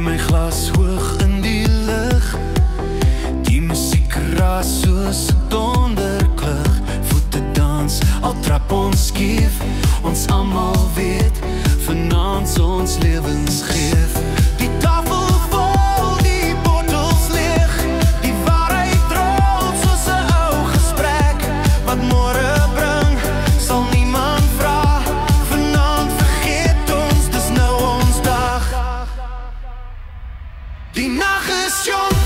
my glas hoog in die lug. Die musiek raas soos 'n donderklug. Voete dans, al trap ons skief. Ons almal weet, vanaand ons lewens geef. Die tafel vol, die bottels leeg. Die waarheid rol soos 'n ou gesprek. Wat môre bring, sal niemand vra. Vanaand vergeet ons, dis nou ons dag. Die nag is jong.